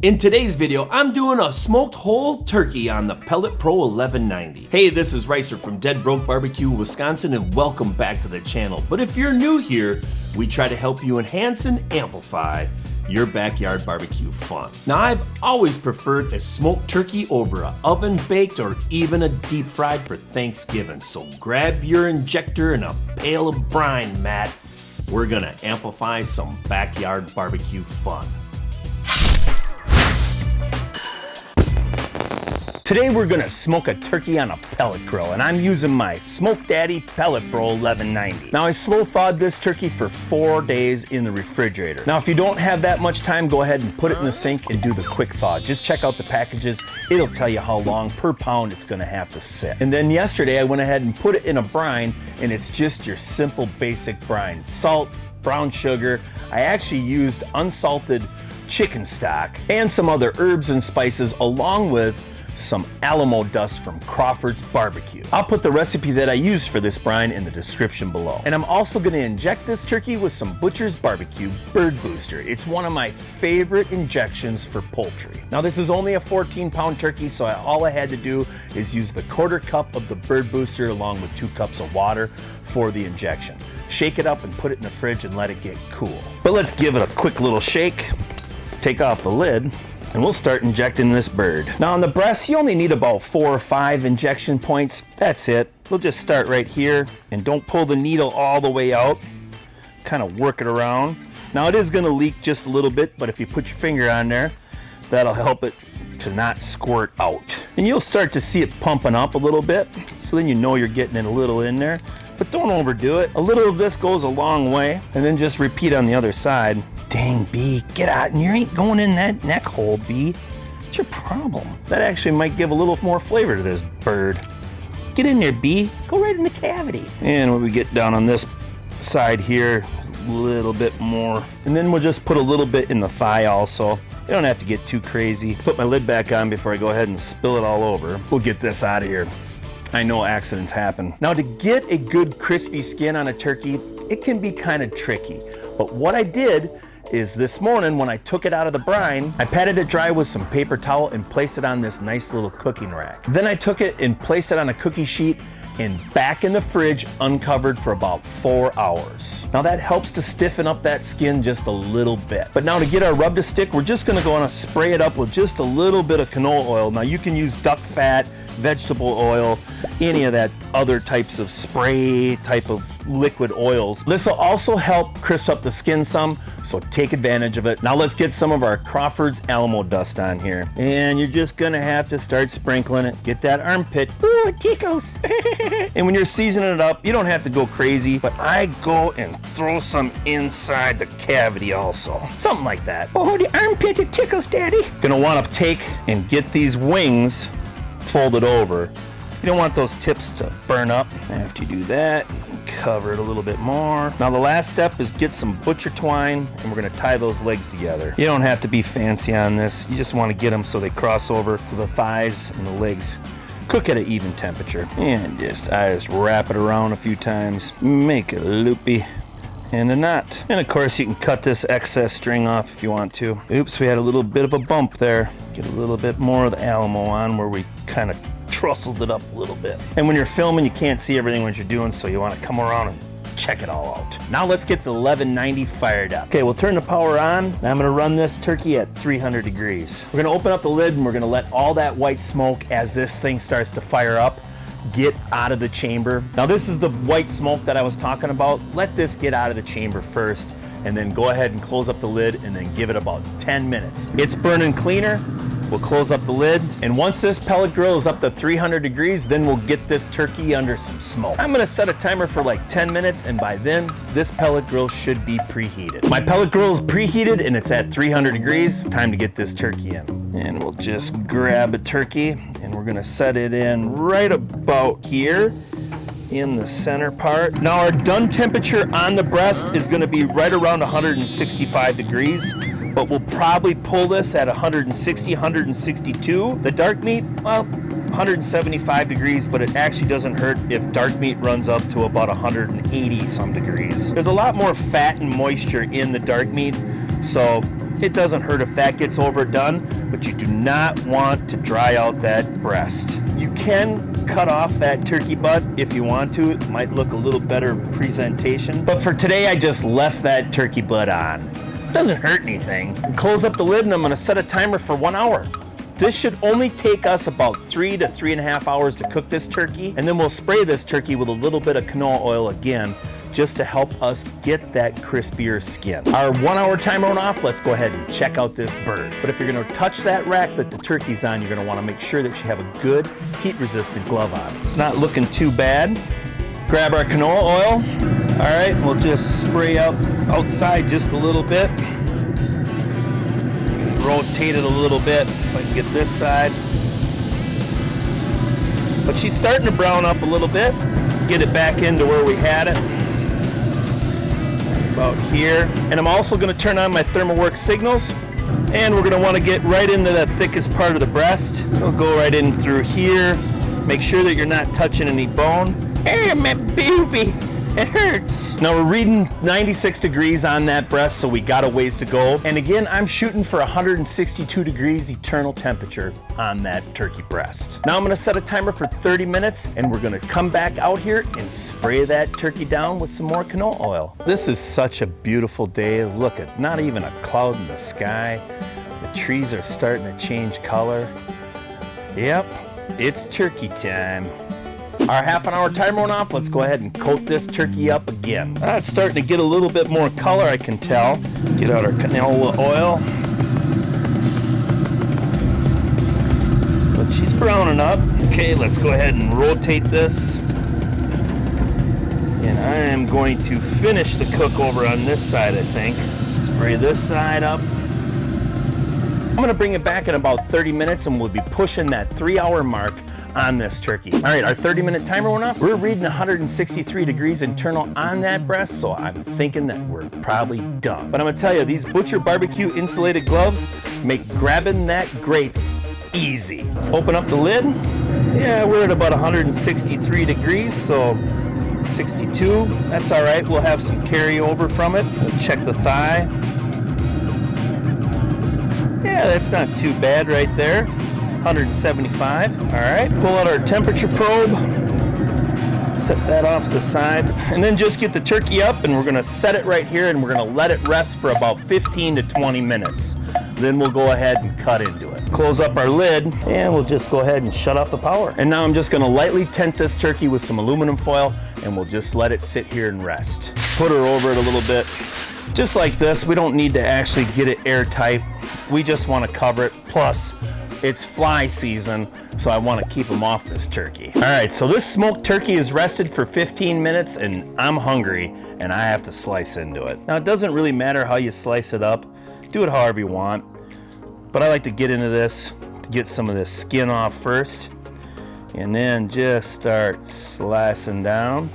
In today's video, I'm doing a smoked whole turkey on the Pellet Pro 1190. Hey, this is Ricer from Dead Broke Barbecue, Wisconsin, and welcome back to the channel. But if you're new here, we try to help you enhance and amplify your backyard barbecue fun. Now, I've always preferred a smoked turkey over an oven baked or even a deep fried for Thanksgiving. So grab your injector and a pail of brine, Matt. We're gonna amplify some backyard barbecue fun. Today we're gonna smoke a turkey on a pellet grill, and I'm using my Smoke Daddy Pellet Pro 1190. Now, I slow thawed this turkey for 4 days in the refrigerator. Now, if you don't have that much time, go ahead and put it in the sink and do the quick thaw. Just check out the packages. It'll tell you how long per pound it's gonna have to sit. And then yesterday I went ahead and put it in a brine, and it's just your simple basic brine. Salt, brown sugar. I actually used unsalted chicken stock and some other herbs and spices along with some Alamo dust from Crawford's Barbecue. I'll put the recipe that I used for this brine in the description below. And I'm also gonna inject this turkey with some Butcher's Barbecue Bird Booster. It's one of my favorite injections for poultry. Now, this is only a 14-pound turkey, so all I had to do is use the 1/4 cup of the Bird Booster along with 2 cups of water for the injection. Shake it up and put it in the fridge and let it get cool. But let's give it a quick little shake. Take off the lid, and we'll start injecting this bird. Now, on the breast, you only need about 4 or 5 injection points. That's it. We'll just start right here, and don't pull the needle all the way out. Kind of work it around. Now, it is gonna leak just a little bit, but if you put your finger on there, that'll help it to not squirt out. And you'll start to see it pumping up a little bit, so then you know you're getting it a little in there. But don't overdo it. A little of this goes a long way, and then just repeat on the other side. Dang, bee, get out, and you ain't going in that neck hole, bee. What's your problem? That actually might give a little more flavor to this bird. Get in there, bee. Go right in the cavity. And when we get down on this side here, a little bit more. And then we'll just put a little bit in the thigh also. You don't have to get too crazy. Put my lid back on before I go ahead and spill it all over. We'll get this out of here. I know accidents happen. Now, to get a good crispy skin on a turkey, it can be kind of tricky. But what I did is this morning when I took it out of the brine, I patted it dry with some paper towel and placed it on this nice little cooking rack. Then I took it and placed it on a cookie sheet and back in the fridge uncovered for about 4 hours. Now, that helps to stiffen up that skin just a little bit. But now, to get our rub to stick, we're just gonna go on and spray it up with just a little bit of canola oil. Now, you can use duck fat, vegetable oil, any of that other types of spray type of liquid oils. This will also help crisp up the skin some, so take advantage of it. Now, let's get some of our Crawford's Alamo dust on here. And you're just gonna have to start sprinkling it. Get that armpit. Ooh, it tickles. And when you're seasoning it up, you don't have to go crazy, but I go and throw some inside the cavity also. Something like that. Oh, the armpit, it tickles, Daddy. Gonna wanna take and get these wings folded over. You don't want those tips to burn up. After you do that, cover it a little bit more. Now, the last step is get some butcher twine, and we're gonna tie those legs together. You don't have to be fancy on this. You just wanna get them so they cross over so the thighs and the legs cook at an even temperature. And I just wrap it around a few times, make it loopy, and a knot. And of course, you can cut this excess string off if you want to. Oops, we had a little bit of a bump there. Get a little bit more of the Alamo on where we kind of trussled it up a little bit. And when you're filming, you can't see everything what you're doing, so you want to come around and check it all out. Now let's get the 1190 fired up. Okay, we'll turn the power on. I'm gonna run this turkey at 300 degrees. We're gonna open up the lid and we're gonna let all that white smoke, as this thing starts to fire up, get out of the chamber. Now, this is the white smoke that I was talking about. Let this get out of the chamber first, and then go ahead and close up the lid and then give it about 10 minutes. It's burning cleaner. We'll close up the lid, and once this pellet grill is up to 300 degrees, then we'll get this turkey under some smoke. I'm gonna set a timer for like 10 minutes, and by then, this pellet grill should be preheated. My pellet grill is preheated, and it's at 300 degrees. Time to get this turkey in. And we'll just grab a turkey, and we're gonna set it in right about here in the center part. Now, our done temperature on the breast is gonna be right around 165 degrees. But we'll probably pull this at 160, 162. The dark meat, well, 175 degrees, but it actually doesn't hurt if dark meat runs up to about 180 some degrees. There's a lot more fat and moisture in the dark meat, so It doesn't hurt if that gets overdone, but you do not want to dry out that breast. You can cut off that turkey butt if you want to. It might look a little better presentation. But for today, I just left that turkey butt on. It doesn't hurt anything. Close up the lid and I'm gonna set a timer for 1 hour. This should only take us about 3 to 3.5 hours to cook this turkey, and then we'll spray this turkey with a little bit of canola oil again, just to help us get that crispier skin. Our 1 hour timer went off. Let's go ahead and check out this bird. But if you're gonna touch that rack that the turkey's on, you're gonna wanna make sure that you have a good heat-resistant glove on. It's not looking too bad. Grab our canola oil. All right, we'll just spray up outside just a little bit. Rotate it a little bit so I can get this side. But she's starting to brown up a little bit. Get it back into where we had it. About here. And I'm also going to turn on my ThermoWorks signals. And we're going to want to get right into the thickest part of the breast. We'll go right in through here. Make sure that you're not touching any bone. Hey, my baby. It hurts. Now we're reading 96 degrees on that breast, so we got a ways to go. And again, I'm shooting for 162 degrees eternal temperature on that turkey breast. Now I'm gonna set a timer for 30 minutes and we're gonna come back out here and spray that turkey down with some more canola oil. This is such a beautiful day. Look at, not even a cloud in the sky. The trees are starting to change color. Yep, it's turkey time. Our half-an-hour timer went off. Let's go ahead and coat this turkey up again. It's starting to get a little bit more color, I can tell. Get out our canola oil. But she's browning up. Okay, let's go ahead and rotate this. And I am going to finish the cook over on this side, I think. Spray this side up. I'm gonna bring it back in about 30 minutes and we'll be pushing that 3-hour mark on this turkey. All right, our 30-minute timer went off. We're reading 163 degrees internal on that breast, so I'm thinking that we're probably done. But I'm gonna tell you, these Butcher Barbecue insulated gloves make grabbing that grate easy. Open up the lid. Yeah, we're at about 163 degrees, so 62. That's all right. We'll have some carryover from it. We'll check the thigh. Yeah, that's not too bad right there. 175. All right, pull out our temperature probe, set that off to the side, and then just get the turkey up and we're gonna set it right here and we're gonna let it rest for about 15 to 20 minutes. Then we'll go ahead and cut into it. Close up our lid and we'll just go ahead and shut off the power. And now I'm just gonna lightly tent this turkey with some aluminum foil and we'll just let it sit here and rest. Put her over it a little bit, just like this. We don't need to actually get it airtight. We just wanna cover it. Plus, it's fly season, so I want to keep them off this turkey. All right, so this smoked turkey is rested for 15 minutes and I'm hungry and I have to slice into it. Now, it doesn't really matter how you slice it up. Do it however you want. But I like to get into this to get some of this skin off first and then just start slicing down.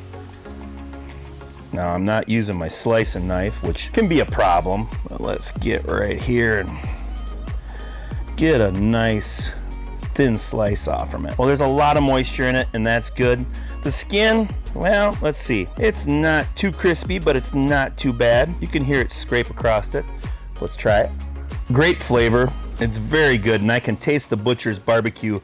Now, I'm not using my slicing knife, which can be a problem. But let's get right here and get a nice thin slice off from it. Well, there's a lot of moisture in it and that's good. The skin, well, let's see. It's not too crispy, but it's not too bad. You can hear it scrape across it. Let's try it. Great flavor. It's very good and I can taste the Butcher's Barbecue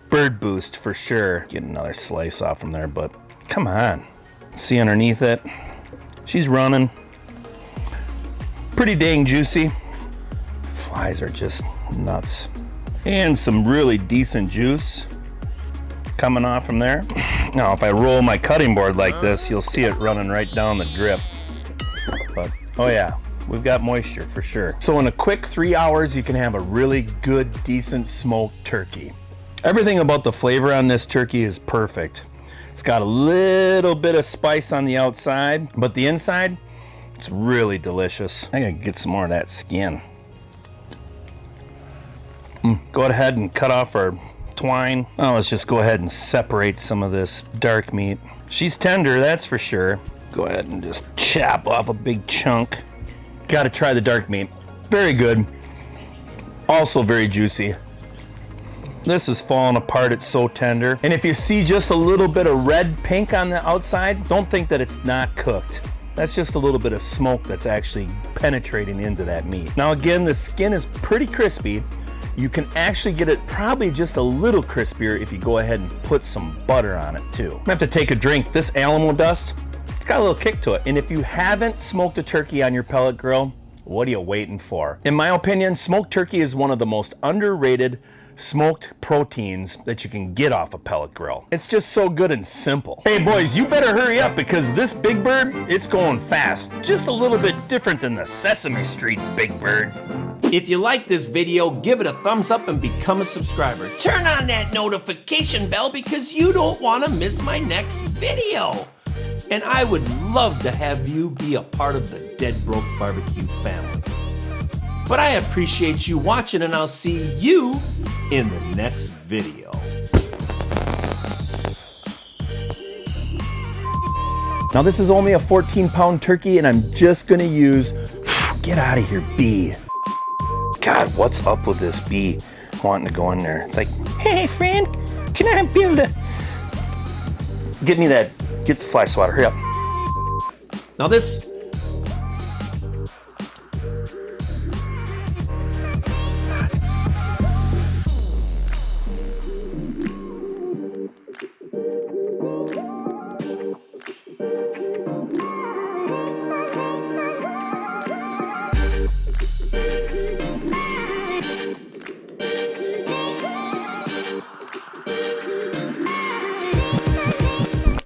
Bird Boost for sure. Get another slice off from there, but come on. See underneath it? She's running. Pretty dang juicy. Flies are just nuts. And some really decent juice coming off from there. Now, if I roll my cutting board like this, you'll see it running right down the drip. But, oh yeah, we've got moisture for sure. So in a quick 3 hours, you can have a really good, decent smoked turkey. Everything about the flavor on this turkey is perfect. It's got a little bit of spice on the outside, but the inside, it's really delicious. I gotta get some more of that skin. Go ahead and cut off our twine. Now let's just go ahead and separate some of this dark meat. She's tender, that's for sure. Go ahead and just chop off a big chunk. Gotta try the dark meat. Very good. Also very juicy. This is falling apart, it's so tender. And if you see just a little bit of red pink on the outside, don't think that it's not cooked. That's just a little bit of smoke that's actually penetrating into that meat. Now again, the skin is pretty crispy. You can actually get it probably just a little crispier if you go ahead and put some butter on it too. I'm gonna have to take a drink. This Alamo dust, it's got a little kick to it. And if you haven't smoked a turkey on your pellet grill, what are you waiting for? In my opinion, smoked turkey is one of the most underrated smoked proteins that you can get off a pellet grill. It's just so good and simple. Hey boys, you better hurry up because this Big Bird, it's going fast. Just a little bit different than the Sesame Street Big Bird. If you like this video, give it a thumbs up and become a subscriber. Turn on that notification bell because you don't want to miss my next video. And I would love to have you be a part of the Dead Broke Barbecue family. But I appreciate you watching and I'll see you in the next video. Now this is only a 14-pound turkey and I'm just gonna use, get out of here, bee. God, what's up with this bee wanting to go in there? It's like, hey friend, can I be able to get me that, get the fly swatter, hurry up. Now this